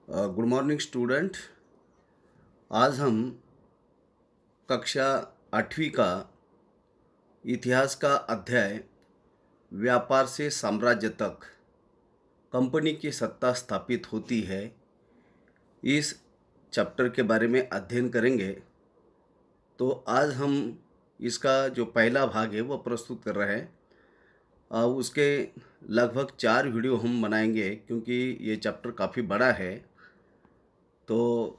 Good morning student. आज हम कक्षा 8वीं का इतिहास का अध्याय व्यापार से साम्राज्य तक कंपनी की सत्ता स्थापित होती है, इस चैप्टर के बारे में अध्ययन करेंगे। तो आज हम इसका जो पहला भाग है वो प्रस्तुत कर रहे हैं। उसके लगभग 4 वीडियो हम बनाएंगे क्योंकि ये चैप्टर काफ़ी बड़ा है। तो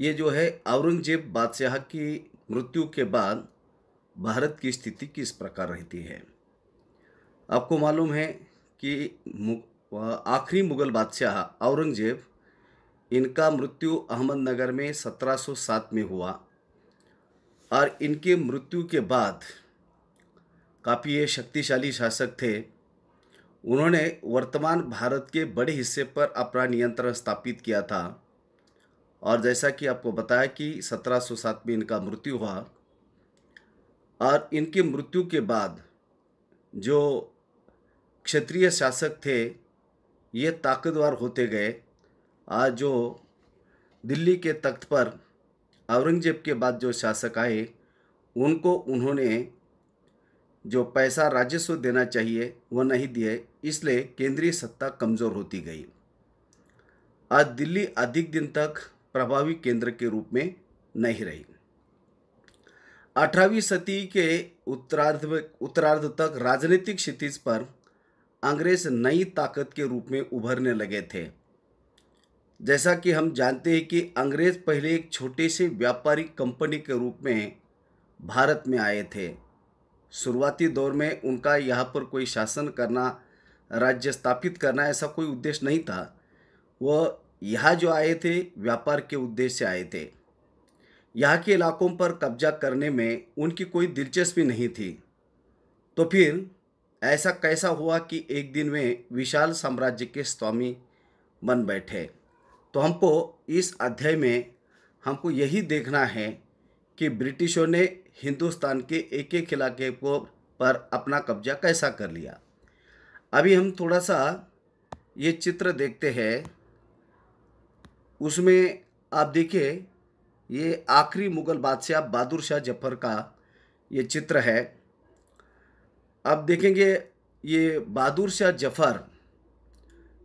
ये जो है औरंगजेब बादशाह की मृत्यु के बाद भारत की स्थिति किस प्रकार रहती है। आपको मालूम है कि आखिरी मुग़ल बादशाह औरंगजेब, इनका मृत्यु अहमदनगर में 1707 में हुआ और इनके मृत्यु के बाद काफ़ी ये शक्तिशाली शासक थे। उन्होंने वर्तमान भारत के बड़े हिस्से पर अपना नियंत्रण स्थापित किया था और जैसा कि आपको बताया कि 1707 में इनका मृत्यु हुआ और इनकी मृत्यु के बाद जो क्षत्रिय शासक थे ये ताकतवर होते गए। आज जो दिल्ली के तख्त पर औरंगजेब के बाद जो शासक आए उनको उन्होंने जो पैसा राजस्व देना चाहिए वो नहीं दिए, इसलिए केंद्रीय सत्ता कमज़ोर होती गई। आज दिल्ली अधिक दिन तक प्रभावी केंद्र के रूप में नहीं रही। 18वीं सदी के उत्तरार्ध तक राजनीतिक क्षितिज पर अंग्रेज नई ताकत के रूप में उभरने लगे थे। जैसा कि हम जानते हैं कि अंग्रेज पहले एक छोटे से व्यापारिक कंपनी के रूप में भारत में आए थे। शुरुआती दौर में उनका यहाँ पर कोई शासन करना, राज्य स्थापित करना ऐसा कोई उद्देश्य नहीं था। वो यहाँ जो आए थे व्यापार के उद्देश्य से आए थे। यहाँ के इलाकों पर कब्जा करने में उनकी कोई दिलचस्पी नहीं थी। तो फिर ऐसा कैसा हुआ कि एक दिन में विशाल साम्राज्य के स्वामी बन बैठे। तो हमको इस अध्याय में हमको यही देखना है कि ब्रिटिशों ने हिंदुस्तान के एक एक इलाके को पर अपना कब्जा कैसा कर लिया। अभी हम थोड़ा सा ये चित्र देखते हैं। उसमें आप देखिए ये आखिरी मुग़ल बादशाह बहादुर शाह जफर का ये चित्र है। आप देखेंगे ये बहादुर शाह जफर,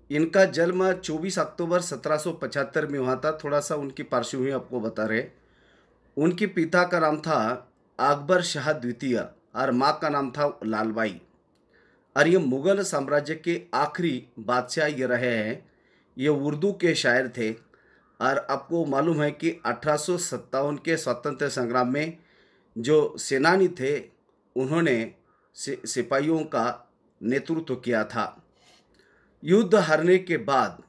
इनका जन्म 24 अक्टूबर 1775 में हुआ था। थोड़ा सा उनकी पार्श्वभूमि आपको बता रहे। उनके पिता का नाम था अकबर शाह द्वितीय और माँ का नाम था लालबाई। और ये मुग़ल साम्राज्य के आखिरी बादशाह ये रहे हैं। ये उर्दू के शायर थे और आपको मालूम है कि 1857 के स्वतंत्रता संग्राम में जो सेनानी थे उन्होंने सिपाहियों का नेतृत्व किया था। युद्ध हारने के बाद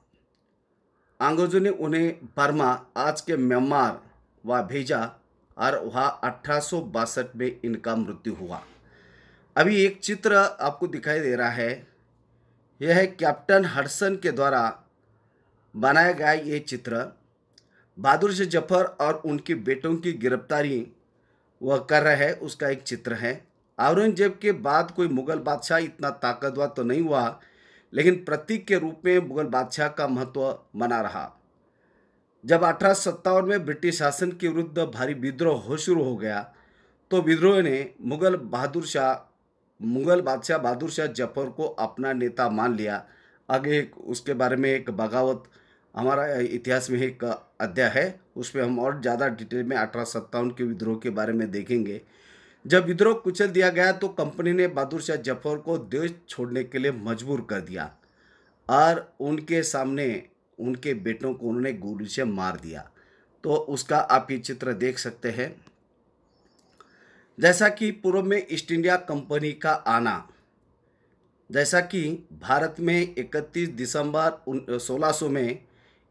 अंग्रेज़ों ने उन्हें बर्मा, आज के म्यांमार, वहाँ भेजा और वहाँ 1862 में इनका मृत्यु हुआ। अभी एक चित्र आपको दिखाई दे रहा है। यह है कैप्टन हडसन के द्वारा बनाया गया ये चित्र। बहादुर शाह जफर और उनके बेटों की गिरफ्तारी वह कर रहे हैं, उसका एक चित्र है। औरंगजेब के बाद कोई मुग़ल बादशाह इतना ताकतवर तो नहीं हुआ, लेकिन प्रतीक के रूप में मुग़ल बादशाह का महत्व बना रहा। जब 1857 में ब्रिटिश शासन के विरुद्ध भारी विद्रोह हो शुरू हो गया तो विद्रोह ने मुग़ल बादशाह बहादुर शाह जफर को अपना नेता मान लिया। आगे उसके बारे में एक बगावत हमारा इतिहास में एक अध्याय है, उसमें हम और ज़्यादा डिटेल में 1857 के विद्रोह के बारे में देखेंगे। जब विद्रोह कुचल दिया गया तो कंपनी ने बहादुर शाह जफर को देश छोड़ने के लिए मजबूर कर दिया और उनके सामने उनके बेटों को उन्होंने गोली से मार दिया। तो उसका आप ये चित्र देख सकते हैं। जैसा कि पूर्व में ईस्ट इंडिया कंपनी का आना, जैसा कि भारत में 31 दिसंबर 1600 में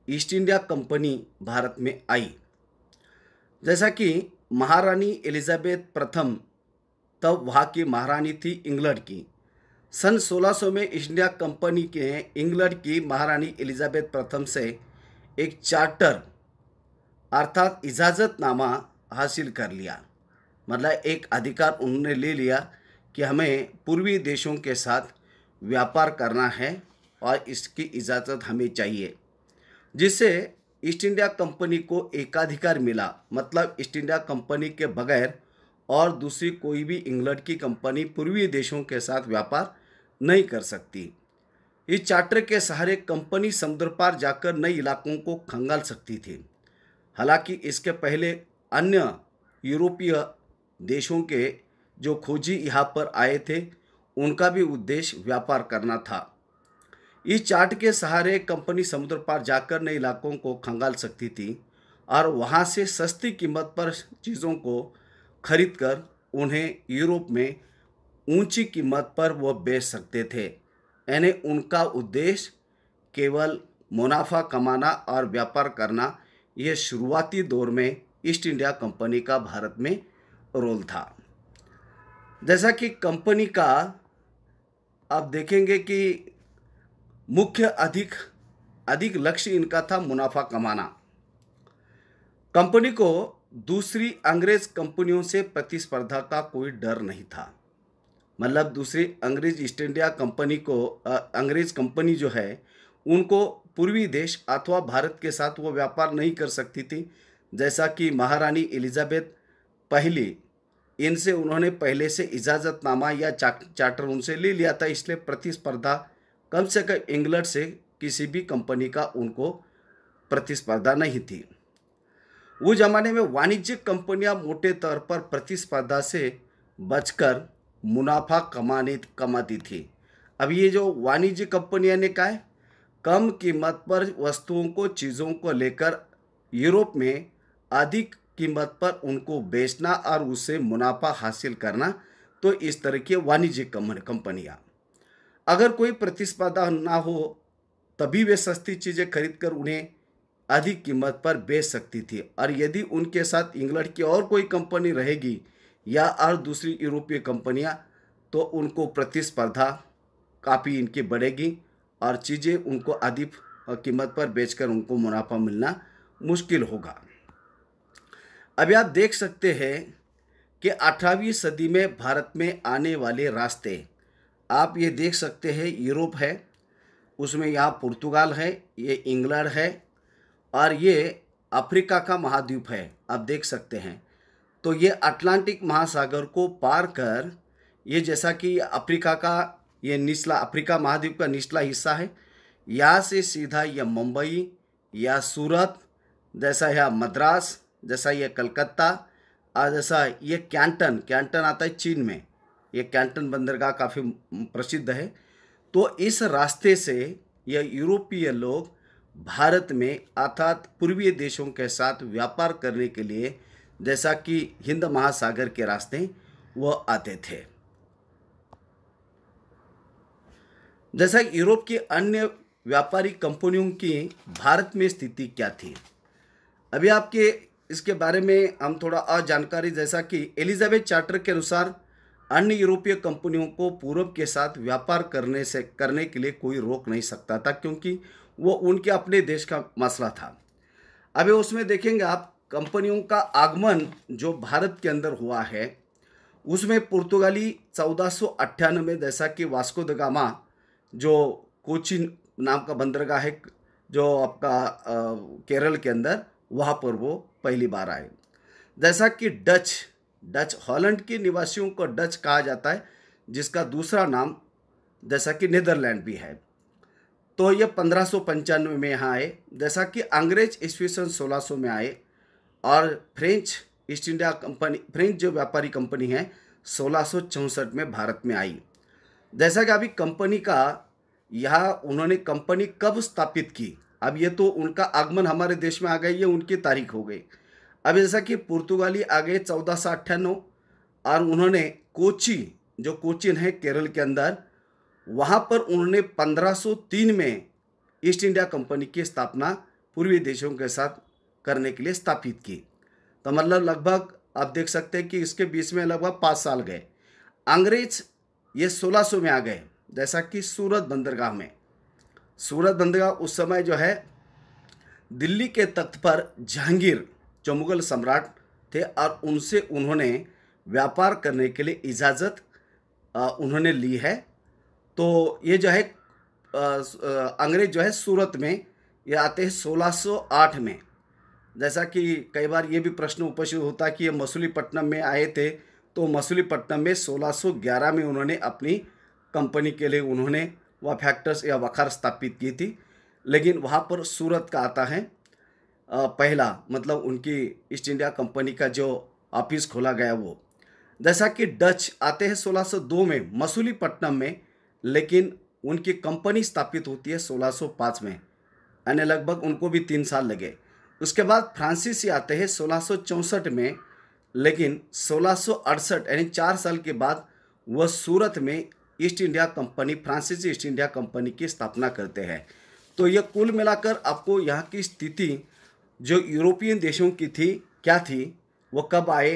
ईस्ट इंडिया कंपनी भारत में आई। जैसा कि महारानी एलिजाबेथ प्रथम तब वहाँ की महारानी थी इंग्लैंड की। सन 1600 में ईस्ट इंडिया कंपनी के इंग्लैंड की महारानी एलिजाबेथ प्रथम से एक चार्टर अर्थात इजाज़तनामा हासिल कर लिया। मतलब एक अधिकार उन्होंने ले लिया कि हमें पूर्वी देशों के साथ व्यापार करना है और इसकी इजाज़त हमें चाहिए। जिससे ईस्ट इंडिया कंपनी को एकाधिकार मिला। मतलब ईस्ट इंडिया कंपनी के बगैर और दूसरी कोई भी इंग्लैंड की कंपनी पूर्वी देशों के साथ व्यापार नहीं कर सकती। इस चार्टर के सहारे कंपनी समुद्र पार जाकर नए इलाकों को खंगाल सकती थी। हालांकि इसके पहले अन्य यूरोपीय देशों के जो खोजी यहाँ पर आए थे, उनका भी उद्देश्य व्यापार करना था। इस चार्ट के सहारे कंपनी समुद्र पार जाकर नए इलाकों को खंगाल सकती थी और वहाँ से सस्ती कीमत पर चीज़ों को खरीदकर उन्हें यूरोप में ऊंची कीमत पर वह बेच सकते थे। यानी उनका उद्देश्य केवल मुनाफा कमाना और व्यापार करना। यह शुरुआती दौर में ईस्ट इंडिया कंपनी का भारत में रोल था। जैसा कि कंपनी का आप देखेंगे कि मुख्य अधिक लक्ष्य इनका था मुनाफा कमाना। कंपनी को दूसरी अंग्रेज कंपनियों से प्रतिस्पर्धा का कोई डर नहीं था। मतलब दूसरी अंग्रेज ईस्ट इंडिया कंपनी को अंग्रेज कंपनी जो है उनको पूर्वी देश अथवा भारत के साथ वो व्यापार नहीं कर सकती थी। जैसा कि महारानी एलिजाबेथ पहली, इनसे उन्होंने पहले से इजाज़तनामा या चार्टर उनसे ले लिया था, इसलिए प्रतिस्पर्धा कम से कम इंग्लैंड से किसी भी कंपनी का उनको प्रतिस्पर्धा नहीं थी। उस जमाने में वाणिज्यिक कंपनियां मोटे तौर पर प्रतिस्पर्धा से बचकर मुनाफा कमाती थी। अब ये जो वाणिज्य कंपनियां ने कहा है, कम कीमत पर वस्तुओं को चीज़ों को लेकर यूरोप में अधिक कीमत पर उनको बेचना और उससे मुनाफा हासिल करना। तो इस तरह की वाणिज्यिक कंपनियां, अगर कोई प्रतिस्पर्धा ना हो तभी वे सस्ती चीज़ें खरीदकर उन्हें अधिक कीमत पर बेच सकती थी। और यदि उनके साथ इंग्लैंड की और कोई कंपनी रहेगी या और दूसरी यूरोपीय कंपनियां, तो उनको प्रतिस्पर्धा काफ़ी इनकी बढ़ेगी और चीज़ें उनको अधिक कीमत पर बेचकर उनको मुनाफा मिलना मुश्किल होगा। अभी आप देख सकते हैं कि 18वीं सदी में भारत में आने वाले रास्ते आप ये देख सकते हैं। यूरोप है, उसमें यहाँ पुर्तगाल है, ये इंग्लैंड है और ये अफ्रीका का महाद्वीप है, आप देख सकते हैं। तो ये अटलांटिक महासागर को पार कर ये, जैसा कि अफ्रीका का ये निचला अफ्रीका महाद्वीप का निचला हिस्सा है, यहाँ से सीधा यह मुंबई या सूरत, जैसा यह मद्रास, जैसा यह कलकत्ता और जैसा ये कैंटन आता है चीन में, ये कैंटन बंदरगाह काफ़ी प्रसिद्ध है। तो इस रास्ते से यह यूरोपीय लोग भारत में अर्थात पूर्वी देशों के साथ व्यापार करने के लिए, जैसा कि हिंद महासागर के रास्ते वो आते थे। जैसा यूरोप की अन्य व्यापारिक कंपनियों की भारत में स्थिति क्या थी, अभी आपके इसके बारे में हम थोड़ा और जानकारी, जैसा कि एलिजाबेथ चार्टर के अनुसार अन्य यूरोपीय कंपनियों को पूर्व के साथ व्यापार करने के लिए कोई रोक नहीं सकता था, क्योंकि वो उनके अपने देश का मसला था। अभी उसमें देखेंगे आप कंपनियों का आगमन जो भारत के अंदर हुआ है, उसमें पुर्तगाली 1498 में, जैसा कि वास्को द गामा जो कोचिन नाम का बंदरगाह है जो आपका केरल के अंदर, वहाँ पर वो पहली बार आए। जैसा कि डच हॉलैंड के निवासियों को डच कहा जाता है, जिसका दूसरा नाम जैसा कि नीदरलैंड भी है। तो ये 1595 में यहाँ आए। जैसा कि अंग्रेज ईस्वी सन 1600 में आए और French east India company, French जो व्यापारी कंपनी है, 1664 में भारत में आई। जैसा कि अभी कंपनी का यहाँ उन्होंने कंपनी कब स्थापित की, अब ये तो उनका आगमन हमारे देश में आ गई, ये उनकी तारीख हो गई। अब जैसा कि पुर्तगाली आ गए 1498 और उन्होंने कोची, जो कोचिन है केरल के अंदर, वहाँ पर उन्होंने 1503 में ईस्ट इंडिया कंपनी की स्थापना पूर्वी देशों के साथ करने के लिए स्थापित की। तो मतलब लगभग आप देख सकते हैं कि इसके बीच में लगभग 5 साल गए। अंग्रेज ये 1600 में आ गए, जैसा कि सूरत बंदरगाह में। सूरत बंदरगाह उस समय जो है दिल्ली के तख्त पर जहांगीर जो मुगल सम्राट थे और उनसे उन्होंने व्यापार करने के लिए इजाज़त उन्होंने ली है। तो ये जो है अंग्रेज जो है सूरत में ये आते हैं 1608 में। जैसा कि कई बार ये भी प्रश्न उपस्थित होता है कि ये मसूलीपट्टनम में आए थे, तो मसूलीपट्टनम में 1611 में उन्होंने अपनी कंपनी के लिए उन्होंने वह फैक्ट्स या वखार स्थापित की थी। लेकिन वहाँ पर सूरत का आता है पहला, मतलब उनकी ईस्ट इंडिया कंपनी का जो ऑफिस खोला गया वो। जैसा कि डच आते हैं 1602 में मसूलीपट्टनम में, लेकिन उनकी कंपनी स्थापित होती है 1605 में, यानी लगभग उनको भी 3 साल लगे। उसके बाद फ्रांसीसी आते हैं 1664 में, लेकिन 1668 यानी 4 साल के बाद वह सूरत में ईस्ट इंडिया कंपनी, फ्रांसीसी ईस्ट इंडिया कंपनी की स्थापना करते हैं। तो यह कुल मिलाकर आपको यहाँ की स्थिति जो यूरोपियन देशों की थी क्या थी, वो कब आए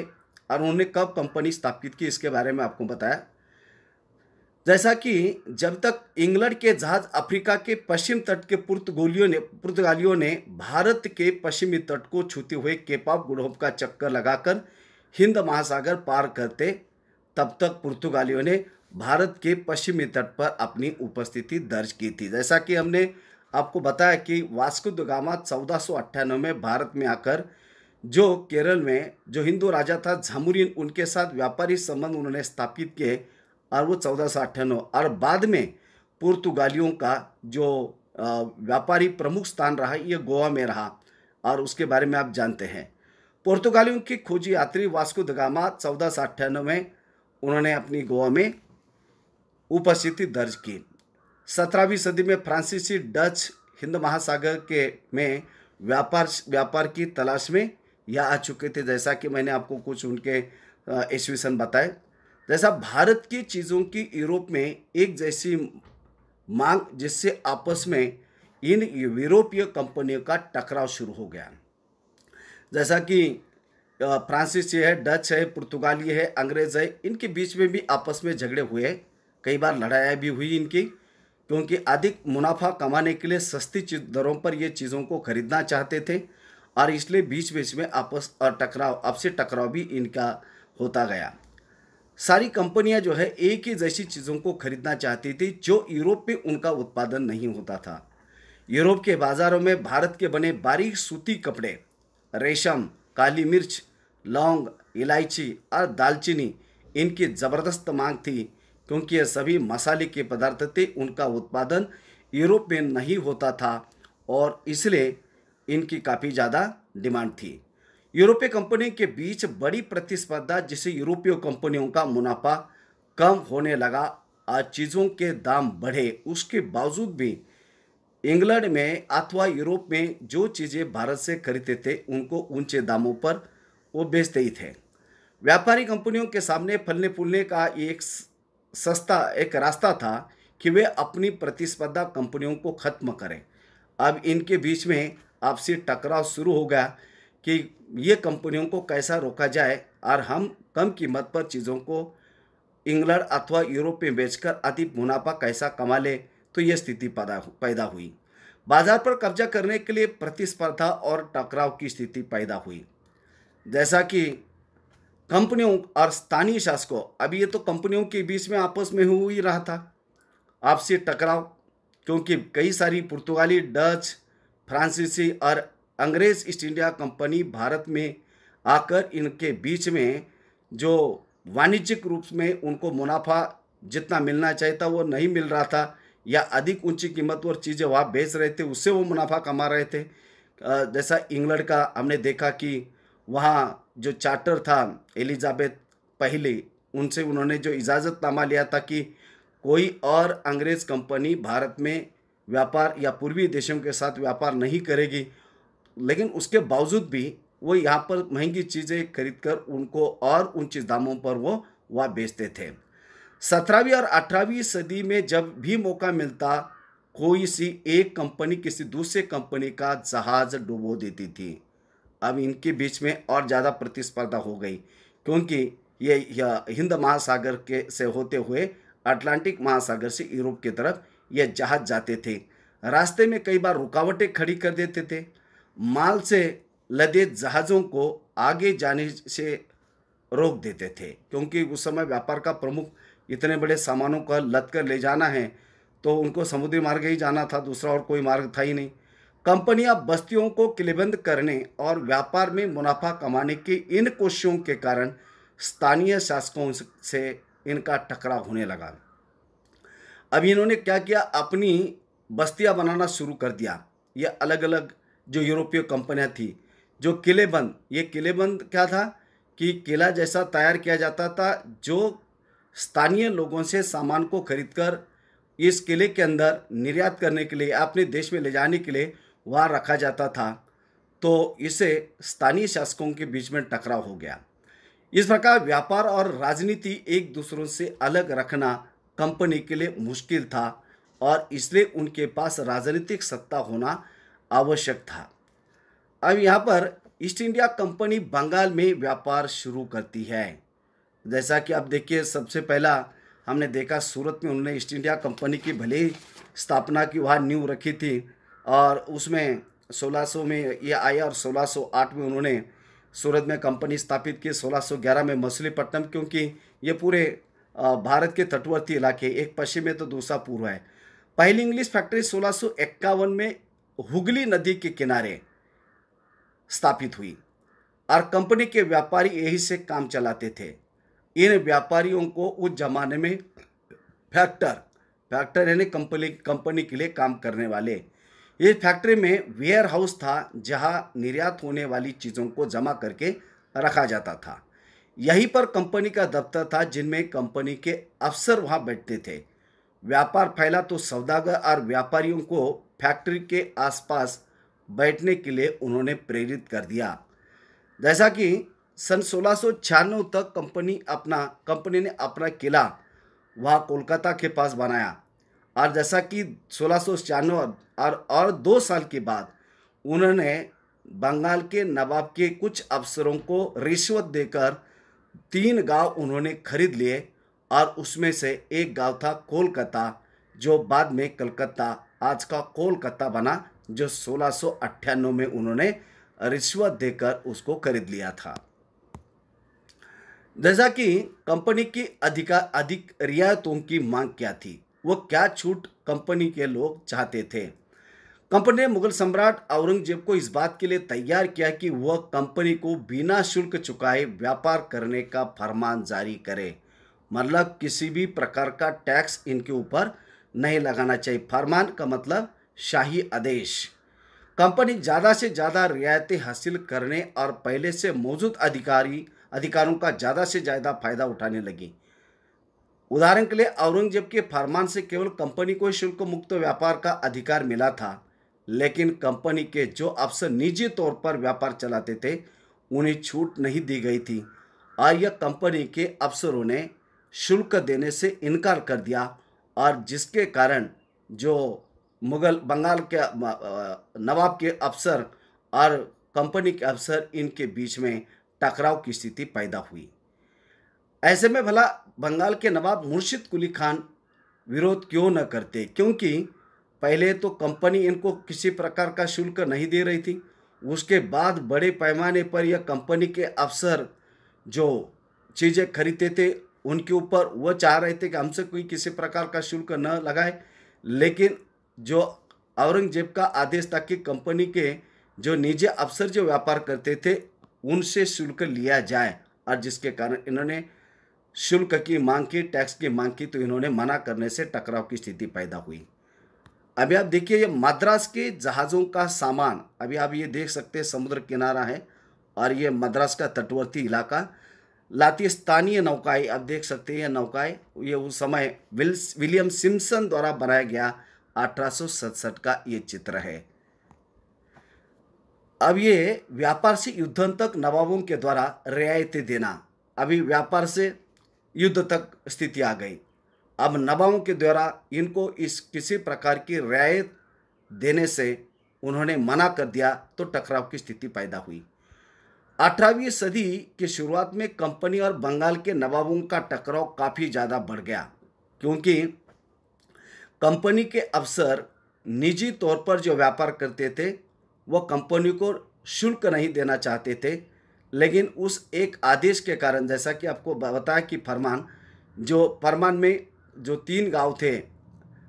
और उन्होंने कब कंपनी स्थापित की, इसके बारे में आपको बताया। जैसा कि जब तक इंग्लैंड के जहाज अफ्रीका के पश्चिम तट के पुर्तगालियों ने भारत के पश्चिमी तट को छूते हुए केप ऑफ गुड होप का चक्कर लगाकर हिंद महासागर पार करते, तब तक पुर्तगालियों ने भारत के पश्चिमी तट पर अपनी उपस्थिति दर्ज की थी। जैसा कि हमने आपको बताया कि वास्को द गामा 1498 में भारत में आकर जो केरल में जो हिंदू राजा था झामुरिन, उनके साथ व्यापारी संबंध उन्होंने स्थापित किए, और वो 1498, और बाद में पुर्तगालियों का जो व्यापारी प्रमुख स्थान रहा ये गोवा में रहा, और उसके बारे में आप जानते हैं। पुर्तगालियों की खोजी यात्री वास्को द गामा 1498 में उन्होंने अपनी गोवा में उपस्थिति दर्ज की। 17वीं सदी में फ्रांसीसी डच हिंद महासागर के में व्यापार की तलाश में यह आ चुके थे। जैसा कि मैंने आपको कुछ उनके ईस्वी सन बताए। जैसा भारत की चीज़ों की यूरोप में एक जैसी मांग, जिससे आपस में इन यूरोपीय कंपनियों का टकराव शुरू हो गया। जैसा कि फ्रांसीसी है, डच है, पुर्तगाली है, अंग्रेज़ है, इनके बीच में भी आपस में झगड़े हुए, कई बार लड़ाइयाँ भी हुई इनकी, क्योंकि अधिक मुनाफा कमाने के लिए सस्ती दरों पर ये चीज़ों को खरीदना चाहते थे, और इसलिए बीच बीच में आपसी टकराव भी इनका होता गया। सारी कंपनियां जो है एक ही जैसी चीज़ों को खरीदना चाहती थी जो यूरोप में उनका उत्पादन नहीं होता था। यूरोप के बाज़ारों में भारत के बने बारीक सूती कपड़े, रेशम, काली मिर्च, लौंग, इलायची और दालचीनी, इनकी ज़बरदस्त मांग थी, क्योंकि ये सभी मसाले के पदार्थ थे, उनका उत्पादन यूरोप में नहीं होता था, और इसलिए इनकी काफ़ी ज़्यादा डिमांड थी। यूरोपीय कंपनी के बीच बड़ी प्रतिस्पर्धा, जिससे यूरोपीय कंपनियों का मुनाफा कम होने लगा और चीज़ों के दाम बढ़े। उसके बावजूद भी इंग्लैंड में अथवा यूरोप में जो चीज़ें भारत से खरीदते थे उनको ऊंचे दामों पर वो बेचते ही थे। व्यापारी कंपनियों के सामने फलने फूलने का एक रास्ता था कि वे अपनी प्रतिस्पर्धा कंपनियों को ख़त्म करें। अब इनके बीच में आपसी टकराव शुरू हो गया कि ये कंपनियों को कैसा रोका जाए और हम कम कीमत पर चीज़ों को इंग्लैंड अथवा यूरोप में बेचकर अधिक मुनाफा कैसा कमा ले। तो ये स्थिति पैदा हुई। बाजार पर कब्जा करने के लिए प्रतिस्पर्धा और टकराव की स्थिति पैदा हुई। जैसा कि कंपनियों और स्थानीय शासकों, अभी ये तो कंपनियों के बीच में आपस में हो ही रहा था आपसी टकराव, क्योंकि कई सारी पुर्तगाली, डच, फ्रांसीसी और अंग्रेज़ ईस्ट इंडिया कंपनी भारत में आकर इनके बीच में जो वाणिज्यिक रूप में उनको मुनाफा जितना मिलना चाहिए था वो नहीं मिल रहा था, या अधिक ऊंची कीमत पर चीज़ें वहाँ बेच रहे थे, उससे वो मुनाफा कमा रहे थे। जैसा इंग्लैंड का हमने देखा कि वहाँ जो चार्टर था एलिजाबेथ पहली, उनसे उन्होंने जो इजाज़तनामा लिया था कि कोई और अंग्रेज़ कंपनी भारत में व्यापार या पूर्वी देशों के साथ व्यापार नहीं करेगी, लेकिन उसके बावजूद भी वो यहाँ पर महंगी चीज़ें खरीदकर उनको और ऊंचे दामों पर वो वह बेचते थे। 17वीं और 18वीं सदी में जब भी मौका मिलता, कोई सी एक कंपनी किसी दूसरे कंपनी का जहाज डुबो देती थी। अब इनके बीच में और ज़्यादा प्रतिस्पर्धा हो गई, क्योंकि ये हिंद महासागर के से होते हुए अटलांटिक महासागर से यूरोप की तरफ ये जहाज जाते थे। रास्ते में कई बार रुकावटें खड़ी कर देते थे। माल से लदे जहाज़ों को आगे जाने से रोक देते थे, क्योंकि उस समय व्यापार का प्रमुख इतने बड़े सामानों का लद कर ले जाना है तो उनको समुद्री मार्ग ही जाना था, दूसरा और कोई मार्ग था ही नहीं। कंपनियां बस्तियों को किलेबंद करने और व्यापार में मुनाफा कमाने की इन कोशिशों के कारण स्थानीय शासकों से इनका टकराव होने लगा। अब इन्होंने क्या किया, अपनी बस्तियां बनाना शुरू कर दिया। ये अलग अलग जो यूरोपीय कंपनियां थी, जो किलेबंद, ये किलेबंद क्या था कि किला जैसा तैयार किया जाता था, जो स्थानीय लोगों से सामान को खरीदकर इस किले के अंदर निर्यात करने के लिए, अपने देश में ले जाने के लिए वहाँ रखा जाता था। तो इससे स्थानीय शासकों के बीच में टकराव हो गया। इस प्रकार व्यापार और राजनीति एक दूसरों से अलग रखना कंपनी के लिए मुश्किल था और इसलिए उनके पास राजनीतिक सत्ता होना आवश्यक था। अब यहाँ पर ईस्ट इंडिया कंपनी बंगाल में व्यापार शुरू करती है। जैसा कि आप देखिए, सबसे पहला हमने देखा सूरत में उन्होंने ईस्ट इंडिया कंपनी की भले ही स्थापना की, वहाँ नींव रखी थी और उसमें 1600 में ये आया और 1608 में उन्होंने सूरत में कंपनी स्थापित की, 1611 में मछलीपट्टनम, क्योंकि ये पूरे भारत के तटवर्ती इलाके, एक पश्चिम में तो दूसरा पूर्व है। पहली इंग्लिश फैक्ट्री 1651 में हुगली नदी के किनारे स्थापित हुई और कंपनी के व्यापारी यही से काम चलाते थे। इन व्यापारियों को उस जमाने में फैक्टर यानी कंपनी के लिए काम करने वाले, ये फैक्ट्री में वेयर हाउस था जहां निर्यात होने वाली चीज़ों को जमा करके रखा जाता था। यहीं पर कंपनी का दफ्तर था जिनमें कंपनी के अफसर वहां बैठते थे। व्यापार फैला तो सौदागर और व्यापारियों को फैक्ट्री के आसपास बैठने के लिए उन्होंने प्रेरित कर दिया। जैसा कि सन 1696 तक कंपनी ने अपना किला वहाँ कोलकाता के पास बनाया और जैसा कि 1696 और 2 साल के बाद उन्होंने बंगाल के नवाब के कुछ अफसरों को रिश्वत देकर 3 गांव उन्होंने खरीद लिए और उसमें से एक गांव था कोलकाता, जो बाद में कलकत्ता, आज का कोलकाता बना, जो 1698 में उन्होंने रिश्वत देकर उसको खरीद लिया था। जैसा कि कंपनी की अधिक रियायतों की मांग क्या थी, वो क्या छूट कंपनी के लोग चाहते थे। कंपनी ने मुगल सम्राट औरंगजेब को इस बात के लिए तैयार किया कि वह कंपनी को बिना शुल्क चुकाए व्यापार करने का फरमान जारी करे, मतलब किसी भी प्रकार का टैक्स इनके ऊपर नहीं लगाना चाहिए। फरमान का मतलब शाही आदेश। कंपनी ज़्यादा से ज़्यादा रियायतें हासिल करने और पहले से मौजूद अधिकारों का ज़्यादा से ज़्यादा फायदा उठाने लगी। उदाहरण के लिए औरंगजेब के फरमान से केवल कंपनी को शुल्क मुक्त व्यापार का अधिकार मिला था, लेकिन कंपनी के जो अफसर निजी तौर पर व्यापार चलाते थे उन्हें छूट नहीं दी गई थी और यह कंपनी के अफसरों ने शुल्क देने से इनकार कर दिया और जिसके कारण जो बंगाल के नवाब के अफसर और कंपनी के अफसर, इनके बीच में टकराव की स्थिति पैदा हुई। ऐसे में भला बंगाल के नवाब मुर्शिद कुली खान विरोध क्यों न करते, क्योंकि पहले तो कंपनी इनको किसी प्रकार का शुल्क नहीं दे रही थी, उसके बाद बड़े पैमाने पर यह कंपनी के अफसर जो चीज़ें खरीदते थे उनके ऊपर वह चाह रहे थे कि हमसे कोई किसी प्रकार का शुल्क न लगाए, लेकिन जो औरंगजेब का आदेश था कि कंपनी के जो निजी अफसर जो व्यापार करते थे उनसे शुल्क लिया जाए, और जिसके कारण इन्होंने शुल्क की मांग की, टैक्स की मांग की, तो इन्होंने मना करने से टकराव की स्थिति पैदा हुई। अभी आप देखिए, ये मद्रास के जहाज़ों का सामान, अभी आप ये देख सकते हैं समुद्र किनारा है और ये मद्रास का तटवर्ती इलाका लाती स्थानीय नौकाएं, आप देख सकते हैं ये नौकाएं, ये उस समय विलियम सिम्पसन द्वारा बनाया गया 1867 का ये चित्र है। अब ये व्यापार से युद्ध तक नवाबों के द्वारा रियायतें देना, अभी व्यापार से युद्ध तक स्थिति आ गई। अब नवाबों के द्वारा इनको इस किसी प्रकार की रियायत देने से उन्होंने मना कर दिया, तो टकराव की स्थिति पैदा हुई। 18वीं सदी की शुरुआत में कंपनी और बंगाल के नवाबों का टकराव काफ़ी ज़्यादा बढ़ गया, क्योंकि कंपनी के अफसर निजी तौर पर जो व्यापार करते थे वह कंपनी को शुल्क नहीं देना चाहते थे, लेकिन उस एक आदेश के कारण, जैसा कि आपको बताया कि फरमान में जो 3 गांव थे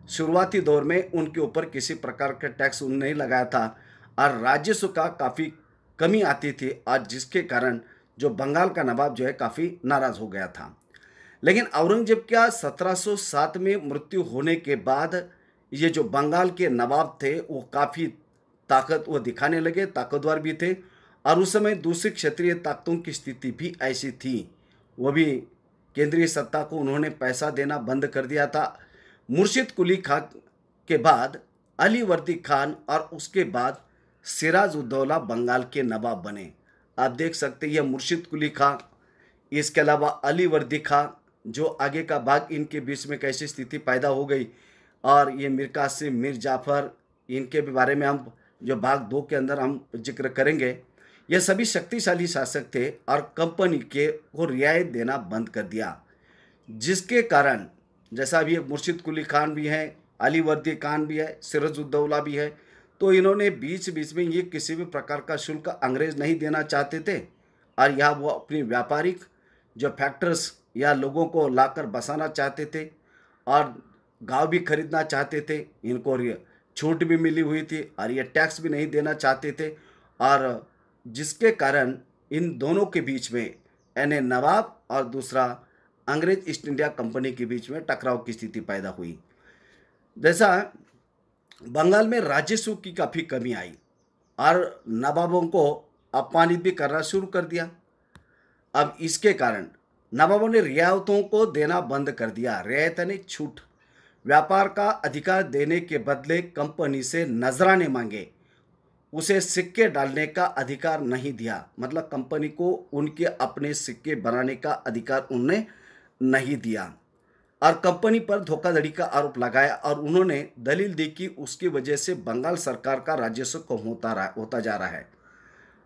शुरुआती दौर में, उनके ऊपर किसी प्रकार का टैक्स उन्होंने नहीं लगाया था, और राजस्व का काफ़ी कमी आती थी, और जिसके कारण जो बंगाल का नवाब जो है काफ़ी नाराज़ हो गया था। लेकिन औरंगजेब का 1707 में मृत्यु होने के बाद ये जो बंगाल के नवाब थे वो काफ़ी ताकत वो दिखाने लगे, ताकतवर भी थे, और उस समय दूसरी क्षेत्रीय ताकतों की स्थिति भी ऐसी थी। वो भी केंद्रीय सत्ता को उन्होंने पैसा देना बंद कर दिया था। मुर्शिद कुली खां के बाद अली वर्दी खान और उसके बाद सिराज उद्दौला बंगाल के नवाब बने। आप देख सकते हैं यह मुर्शिद कुली खां, इसके अलावा अली वर्दी खां, जो आगे का भाग इनके बीच में कैसी स्थिति पैदा हो गई, और ये मीर कासिम, मीर जाफ़र, इनके भी बारे में हम जो भाग 2 के अंदर हम जिक्र करेंगे। ये सभी शक्तिशाली शासक थे और कंपनी के को रियायत देना बंद कर दिया, जिसके कारण जैसा अभी एक मुर्शिद कुली खान भी हैं, अली वर्दी खान भी है, सिराजुद्दौला भी है, तो इन्होंने बीच बीच में ये किसी भी प्रकार का शुल्क अंग्रेज नहीं देना चाहते थे, और यह वो अपनी व्यापारिक जो फैक्टर्स या लोगों को लाकर बसाना चाहते थे, और गांव भी खरीदना चाहते थे। इनको छूट भी मिली हुई थी और ये टैक्स भी नहीं देना चाहते थे, और जिसके कारण इन दोनों के बीच में यानी नवाब और दूसरा अंग्रेज ईस्ट इंडिया कंपनी के बीच में टकराव की स्थिति पैदा हुई। जैसा बंगाल में राजस्व की काफ़ी कमी आई और नवाबों को अपमानित भी करना शुरू कर दिया। अब इसके कारण नवाबों ने रियायतों को देना बंद कर दिया। रियायत यानी छूट, व्यापार का अधिकार देने के बदले कंपनी से नजराने मांगे, उसे सिक्के डालने का अधिकार नहीं दिया। मतलब कंपनी को उनके अपने सिक्के बनाने का अधिकार उन्होंने नहीं दिया, और कंपनी पर धोखाधड़ी का आरोप लगाया, और उन्होंने दलील दी कि उसकी वजह से बंगाल सरकार का राजस्व कम होता जा रहा है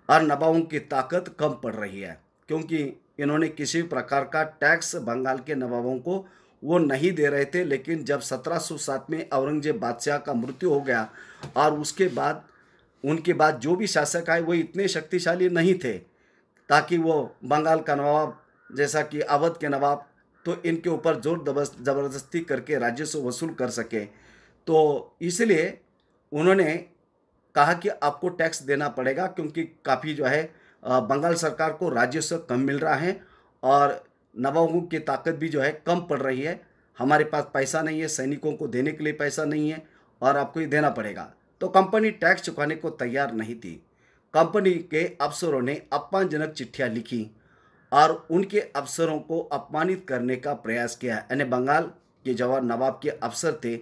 और नवाबों की ताकत कम पड़ रही है, क्योंकि इन्होंने किसी प्रकार का टैक्स बंगाल के नवाबों को वो नहीं दे रहे थे। लेकिन जब 1707 में औरंगजेब बादशाह का मृत्यु हो गया और उसके बाद उनके बाद जो भी शासक आए वो इतने शक्तिशाली नहीं थे ताकि वो बंगाल का नवाब जैसा कि अवध के नवाब तो इनके ऊपर जोर ज़बरदस्ती करके राजस्व वसूल कर सके। तो इसलिए उन्होंने कहा कि आपको टैक्स देना पड़ेगा, क्योंकि काफ़ी जो है बंगाल सरकार को राजस्व कम मिल रहा है और नवाबों की ताकत भी जो है कम पड़ रही है। हमारे पास पैसा नहीं है, सैनिकों को देने के लिए पैसा नहीं है, और आपको ये देना पड़ेगा। तो कंपनी टैक्स चुकाने को तैयार नहीं थी। कंपनी के अफसरों ने अपमानजनक चिट्ठियाँ लिखी और उनके अफसरों को अपमानित करने का प्रयास किया। यानी बंगाल के जो नवाब के अफसर थे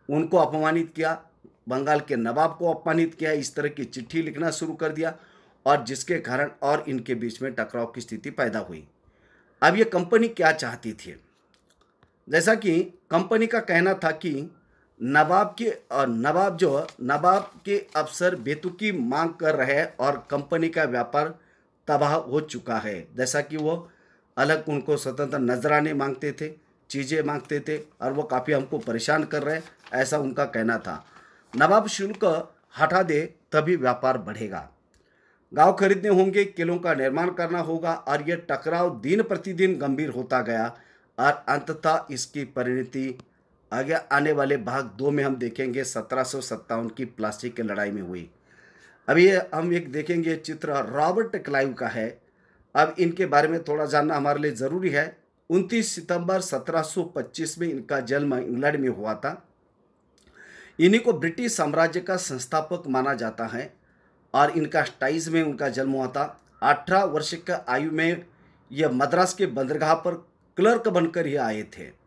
उनको अपमानित किया, बंगाल के नवाब को अपमानित किया, इस तरह की चिट्ठी लिखना शुरू कर दिया, और जिसके कारण और इनके बीच में टकराव की स्थिति पैदा हुई। अब ये कंपनी क्या चाहती थी, जैसा कि कंपनी का कहना था कि नवाब के अफसर बेतुकी मांग कर रहे हैं और कंपनी का व्यापार तबाह हो चुका है। जैसा कि वो अलग उनको स्वतंत्र नजराने मांगते थे, चीज़ें मांगते थे, और वो काफ़ी हमको परेशान कर रहे हैं, ऐसा उनका कहना था। नवाब शुल्क हटा दे तभी व्यापार बढ़ेगा, गांव खरीदने होंगे, किलों का निर्माण करना होगा, और यह टकराव दिन प्रतिदिन गंभीर होता गया और अंततः इसकी परिणति आगे आने वाले भाग 2 में हम देखेंगे 1757 की प्लासी की लड़ाई में हुई। अब ये हम एक देखेंगे चित्र रॉबर्ट क्लाइव का है। अब इनके बारे में थोड़ा जानना हमारे लिए ज़रूरी है। 29 सितंबर 1725 में इनका जन्म इंग्लैंड में हुआ था। इन्हीं को ब्रिटिश साम्राज्य का संस्थापक माना जाता है और इनका 27 में उनका जन्म हुआ था। 18 वर्ष का आयु में यह मद्रास के बंदरगाह पर क्लर्क बनकर ही आए थे,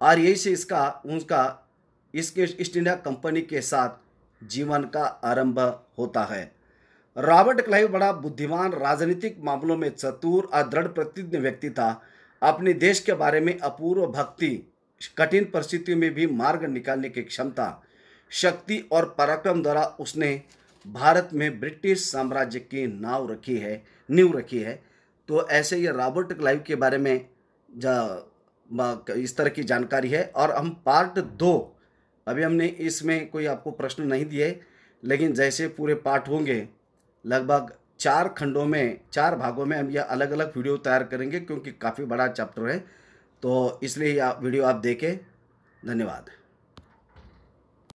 और यही से इसके ईस्ट इंडिया कंपनी के साथ जीवन का आरंभ होता है। रॉबर्ट क्लाइव बड़ा बुद्धिमान, राजनीतिक मामलों में चतुर और दृढ़ प्रतिज्ञ व्यक्ति था। अपने देश के बारे में अपूर्व भक्ति, कठिन परिस्थितियों में भी मार्ग निकालने की क्षमता, शक्ति और पराक्रम द्वारा उसने भारत में ब्रिटिश साम्राज्य की नींव रखी है। तो ऐसे ये रॉबर्ट क्लाइव के बारे में इस तरह की जानकारी है। और हम पार्ट 2, अभी हमने इसमें कोई आपको प्रश्न नहीं दिए, लेकिन जैसे पूरे पार्ट होंगे लगभग 4 खंडों में, 4 भागों में हम यह अलग अलग वीडियो तैयार करेंगे, क्योंकि काफ़ी बड़ा चैप्टर है। तो इसलिए यह वीडियो आप देखें। धन्यवाद।